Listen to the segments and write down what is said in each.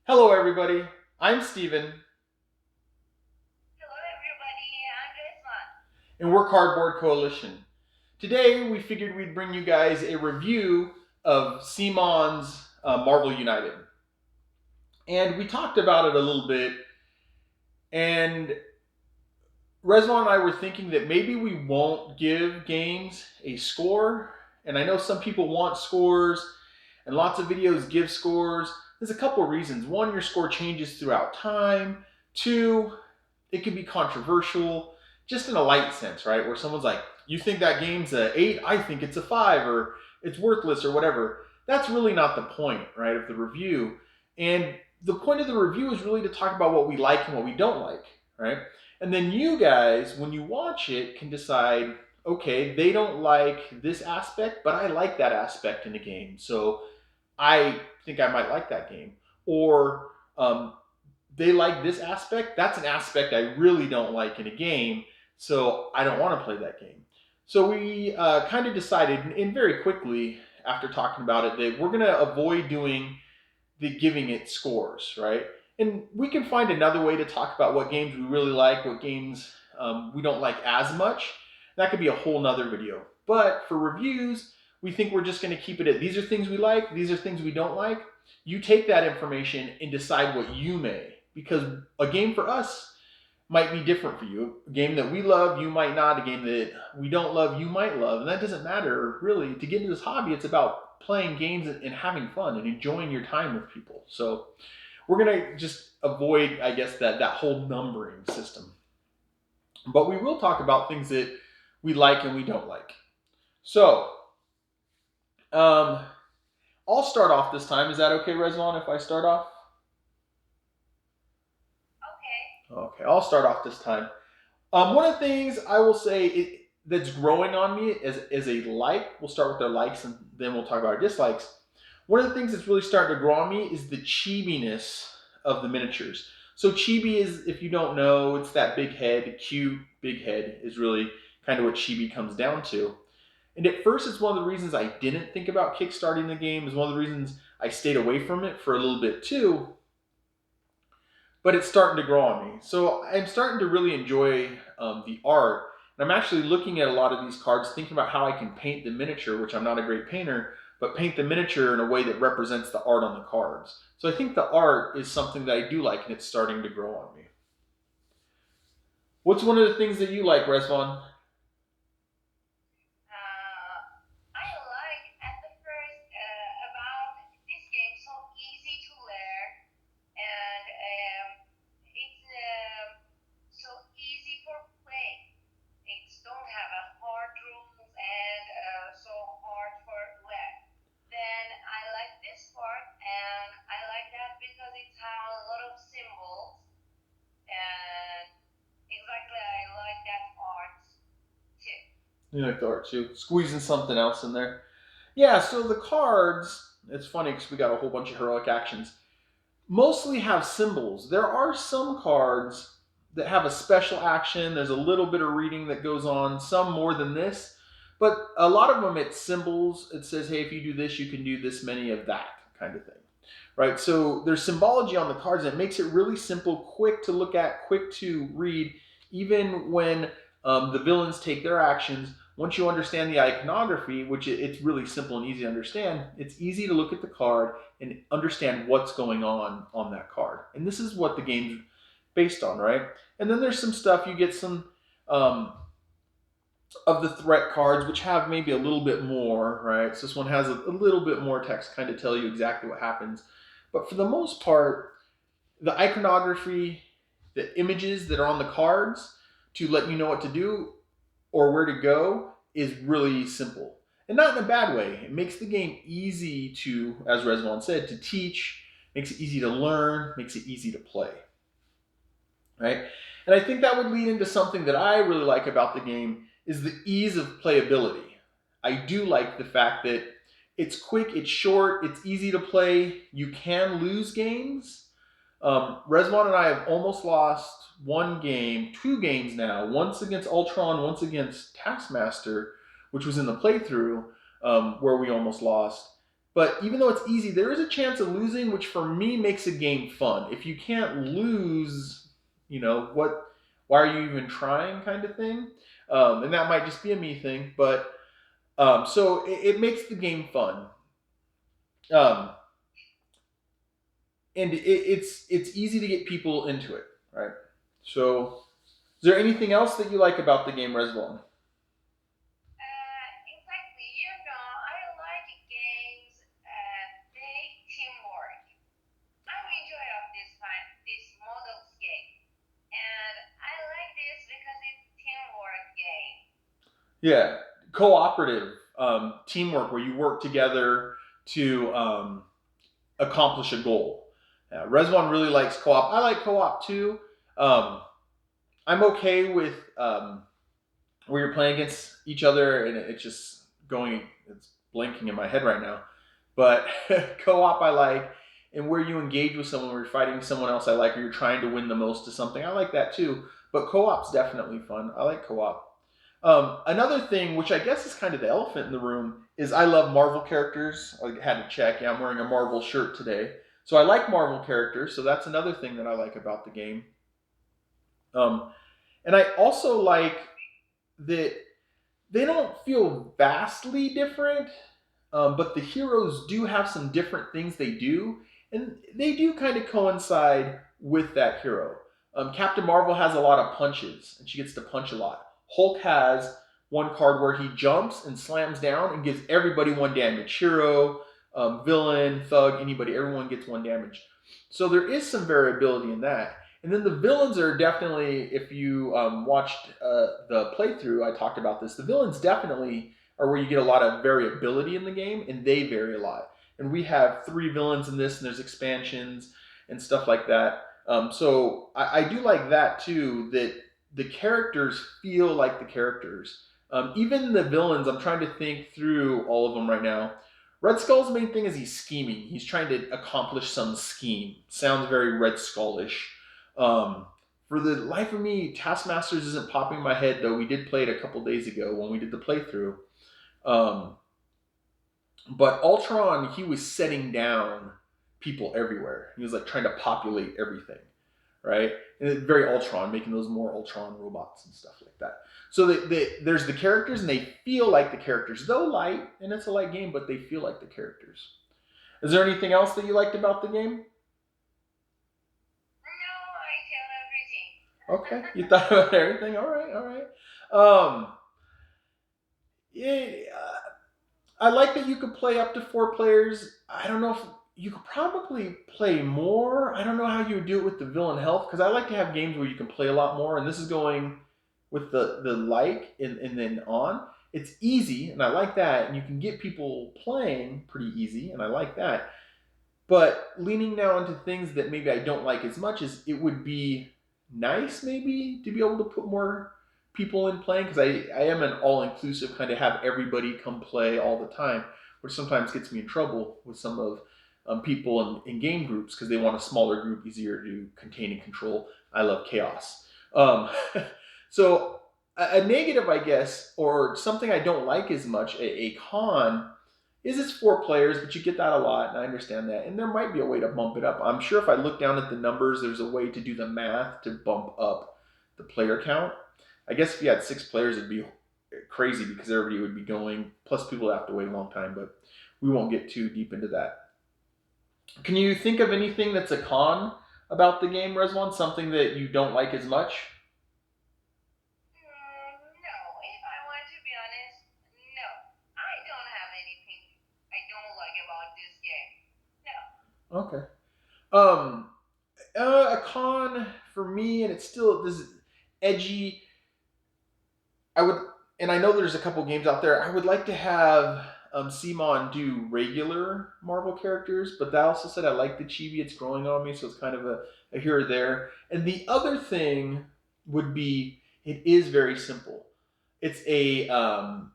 Hello, everybody. I'm Steven, Hello everybody, I'm Resman. and we're Cardboard Coalition. Today, we figured we'd bring you guys a review of CMON's Marvel United. And we talked about it a little bit, and Reswan and I were thinking that maybe we won't give games a score. And I know some people want scores, and lots of videos give scores. There's a couple reasons. One, your score changes throughout time. Two, it can be controversial, just in a light sense, right? Where someone's like, you think that game's a 8, I think it's a 5, or it's worthless, or whatever. That's really not the point, right, of the review. And the point of the review is really to talk about what we like and what we don't like, right? And then you guys, when you watch it, can decide, okay, they don't like this aspect, but I like that aspect in the game. So I think I might like that game. Or they like this aspect. That's an aspect I really don't like in a game, so I don't want to play that game. So we kind of decided, and very quickly after talking about it, that we're going to avoid doing the giving it scores, right? And we can find another way to talk about what games we really like, what games we don't like as much. That could be a whole nother video. But for reviews, we think we're just going to keep it at these are things we like, these are things we don't like. You take that information and decide what you may. Because a game for us might be different for you. A game that we love, you might not. A game that we don't love, you might love. And that doesn't matter, really. To get into this hobby, it's about playing games and having fun and enjoying your time with people. So we're going to just avoid, I guess, that whole numbering system. But we will talk about things that we like and we don't like. So, um, I'll start off this time. Is that okay, Rezwan, if I start off? Okay. Okay, I'll start off this time. One of the things I will say that's growing on me is a like. We'll start with our likes and then we'll talk about our dislikes. One of the things that's really starting to grow on me is the chibiness of the miniatures. So chibi is, if you don't know, it's that big head, cute big head is really kind of what chibi comes down to. And at first, it's one of the reasons I didn't think about kickstarting the game. Is one of the reasons I stayed away from it for a little bit too, but it's starting to grow on me. So I'm starting to really enjoy the art. And I'm actually looking at a lot of these cards, thinking about how I can paint the miniature, which I'm not a great painter, but paint the miniature in a way that represents the art on the cards. So I think the art is something that I do like, and it's starting to grow on me. What's one of the things that you like, Resvon? Uh, I like at the first about this game so easy to learn and it's so easy for play. It don't have a hard rules and so hard for learn. Then I like this part and I like that because it has a lot of symbols and exactly I like that art too. You like the art too. Squeezing something else in there. Yeah, so the cards, it's funny because we got a whole bunch of heroic actions, mostly have symbols. There are some cards that have a special action. There's a little bit of reading that goes on, some more than this, but a lot of them it's symbols. It says, hey, if you do this, you can do this many of that kind of thing, right? So there's symbology on the cards that makes it really simple, quick to look at, quick to read, even when the villains take their actions. Once you understand the iconography, which it's really simple and easy to understand, it's easy to look at the card and understand what's going on that card. And this is what the game's based on, right? And then there's some stuff you get some of the threat cards, which have maybe a little bit more, right? So this one has a little bit more text, kind of tell you exactly what happens. But for the most part, the iconography, the images that are on the cards to let you know what to do or where to go is really simple. And not in a bad way. It makes the game easy to, as Resvon said, to teach, makes it easy to learn, makes it easy to play. Right? And I think that would lead into something that I really like about the game is the ease of playability. I do like the fact that it's quick, it's short, it's easy to play. You can lose games. Resvon and I have almost lost one game, two games now, once against Ultron, once against Taskmaster, which was in the playthrough where we almost lost. But even though it's easy, there is a chance of losing, which for me makes a game fun. If you can't lose, what? Why are you even trying? Kind of thing. And that might just be a me thing, but so it makes the game fun. Um, and it's easy to get people into it, right? So, is there anything else that you like about the game, Resvon? Exactly. I like games. They teamwork. I'm enjoy of this models game, and I like this because it's teamwork game. Yeah, cooperative teamwork where you work together to accomplish a goal. Resvon really likes co-op. I like co-op too. Um, I'm okay with where you're playing against each other, and it's just it's blinking in my head right now. But co-op I like, and where you engage with someone, where you're fighting someone else I like, or you're trying to win the most to something, I like that too. But co-op's definitely fun. I like co-op. Another thing, which I guess is kind of the elephant in the room, is I love Marvel characters. I had to check. Yeah, I'm wearing a Marvel shirt today. So I like Marvel characters. So that's another thing that I like about the game. Um, and I also like that they don't feel vastly different, but the heroes do have some different things they do, and they do kind of coincide with that hero. Captain Marvel has a lot of punches, and she gets to punch a lot. Hulk has one card where he jumps and slams down and gives everybody one damage. Hero, villain, thug, anybody, everyone gets one damage. So there is some variability in that. And then the villains are definitely, if you watched the playthrough, I talked about this. The villains definitely are where you get a lot of variability in the game, and they vary a lot. And we have 3 villains in this, and there's expansions and stuff like that. So I do like that too. That the characters feel like the characters. Even the villains, I'm trying to think through all of them right now. Red Skull's main thing is he's scheming. He's trying to accomplish some scheme. Sounds very Red Skullish. Um, for the life of me, Taskmasters isn't popping in my head, though we did play it a couple days ago when we did the playthrough. Um, but Ultron, he was setting down people everywhere. He was like trying to populate everything, right? And it's very Ultron, making those more Ultron robots and stuff like that. So there's the characters, and they feel like the characters, though light, and it's a light game, but they feel like the characters. Is there anything else that you liked about the game? No, I tell everything. Okay, you thought about everything. All right, all right. Um, yeah, I like that you could play up to 4 players. I don't know if you could probably play more. I don't know how you would do it with the villain health, because I like to have games where you can play a lot more. And this is going with the like and then on. It's easy, and I like that. And you can get people playing pretty easy, and I like that. But leaning now into things that maybe I don't like as much as it would be nice maybe to be able to put more people in playing, because I am an all inclusive kind of have everybody come play all the time, which sometimes gets me in trouble with some of people in game groups because they want a smaller group, easier to contain and control. I love chaos. Um, so a negative, I guess, or something I don't like as much, a con is it's 4 players, but you get that a lot, and I understand that. And there might be a way to bump it up. I'm sure if I look down at the numbers, there's a way to do the math to bump up the player count. I guess if you had 6 players, it'd be crazy because everybody would be going. Plus, people have to wait a long time, but we won't get too deep into that. Can you think of anything that's a con about the game, Reswan? Something that you don't like as much? No, if I want to be honest, no. I don't have anything I don't like about this game. No. Okay. A con for me, and it's still this edgy. I would, and I know there's a couple games out there. I would like to have CMON do regular Marvel characters, but that also said I like the chibi. It's growing on me, so it's kind of a here or there. And the other thing would be it is very simple. It's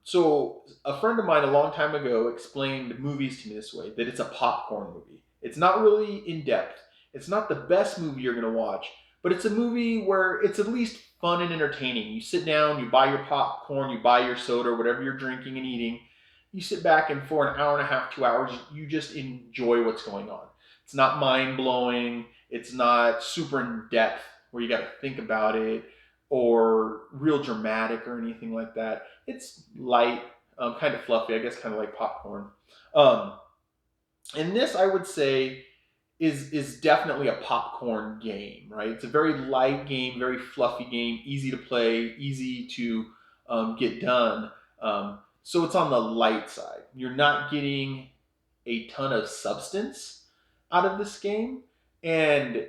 so a friend of mine a long time ago explained movies to me this way, that it's a popcorn movie. It's not really in depth. It's not the best movie you're gonna watch, but it's a movie where it's at least fun and entertaining. You sit down, you buy your popcorn, you buy your soda, whatever you're drinking and eating, You sit back and for an hour and a half, 2 hours, you just enjoy what's going on. It's not mind blowing. It's not super in depth where you got to think about it or real dramatic or anything like that. It's light, kind of fluffy, I guess, kind of like popcorn. Um, and this, I would say, is definitely a popcorn game, right? It's a very light game, very fluffy game, easy to play, easy to get done. So it's on the light side. You're not getting a ton of substance out of this game, and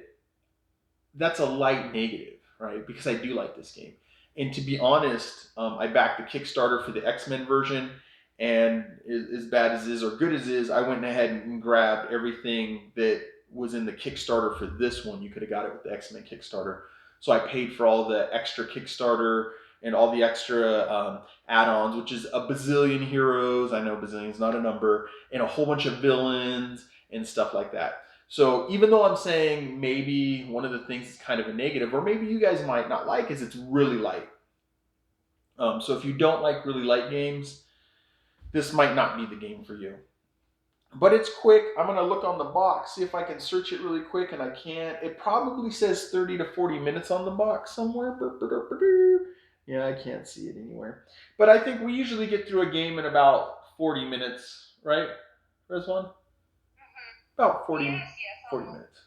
that's a light negative, right? Because I do like this game. And to be honest, I backed the Kickstarter for the X-Men version, and as bad as it is or good as it is, I went ahead and grabbed everything that was in the Kickstarter for this one. You could have got it with the X-Men Kickstarter. So I paid for all the extra Kickstarter and all the extra add-ons, which is a bazillion heroes. I know bazillion's not a number, and a whole bunch of villains and stuff like that. So even though I'm saying maybe one of the things is kind of a negative, or maybe you guys might not like, is it's really light. So if you don't like really light games, this might not be the game for you. But it's quick. I'm going to look on the box, see if I can search it really quick, and I can't. It probably says 30 to 40 minutes on the box somewhere. Yeah, I can't see it anywhere. But I think we usually get through a game in about 40 minutes, right? Rizwan? About 40, Yes, yes, 40 almost. minutes.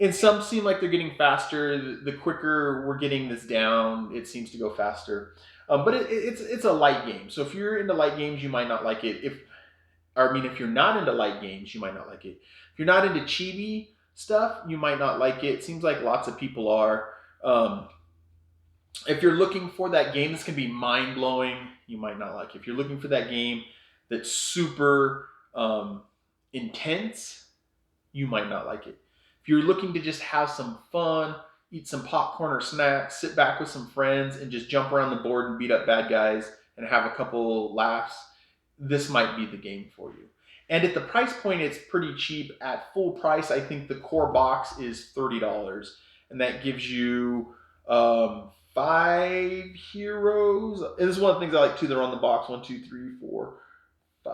And some seem like they're getting faster. The quicker we're getting this down, it seems to go faster. But it's a light game. So if you're into light games, you might not like it. If you're not into light games, you might not like it. If you're not into chibi stuff, you might not like it. It seems like lots of people are. If you're looking for that game that's gonna be mind blowing, you might not like it. If you're looking for that game that's super intense, you might not like it. If you're looking to just have some fun, eat some popcorn or snacks, sit back with some friends, and just jump around the board and beat up bad guys and have a couple laughs, this might be the game for you. And at the price point, it's pretty cheap. At full price, I think the core box is $30, and that gives you 5 heroes. And this is one of the things I like too. They're on the box: 1, 2, 3, 4, 5.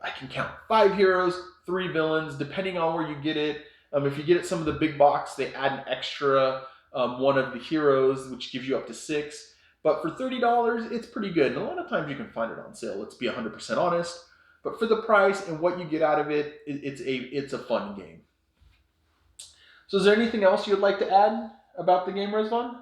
I can count 5 heroes, 3 villains, depending on where you get it. If you get it some of the big box, they add an extra one of the heroes, which gives you up to 6. But for $30, it's pretty good. And a lot of times you can find it on sale. Let's be 100% honest. But for the price and what you get out of it, it's a fun game. So is there anything else you'd like to add about the game, Rizvan? No,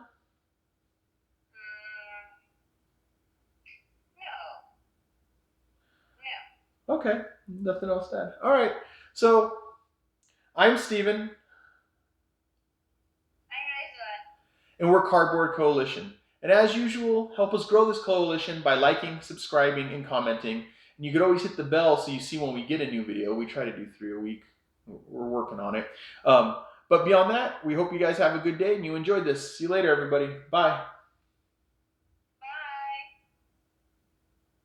no. Okay, nothing else to add. All right, so I'm Steven, I realize that. and we're Cardboard Coalition. And as usual, help us grow this coalition by liking, subscribing, and commenting. And you could always hit the bell so you see when we get a new video. We try to do 3 a week. We're working on it. But beyond that, we hope you guys have a good day and you enjoyed this. See you later, everybody. Bye.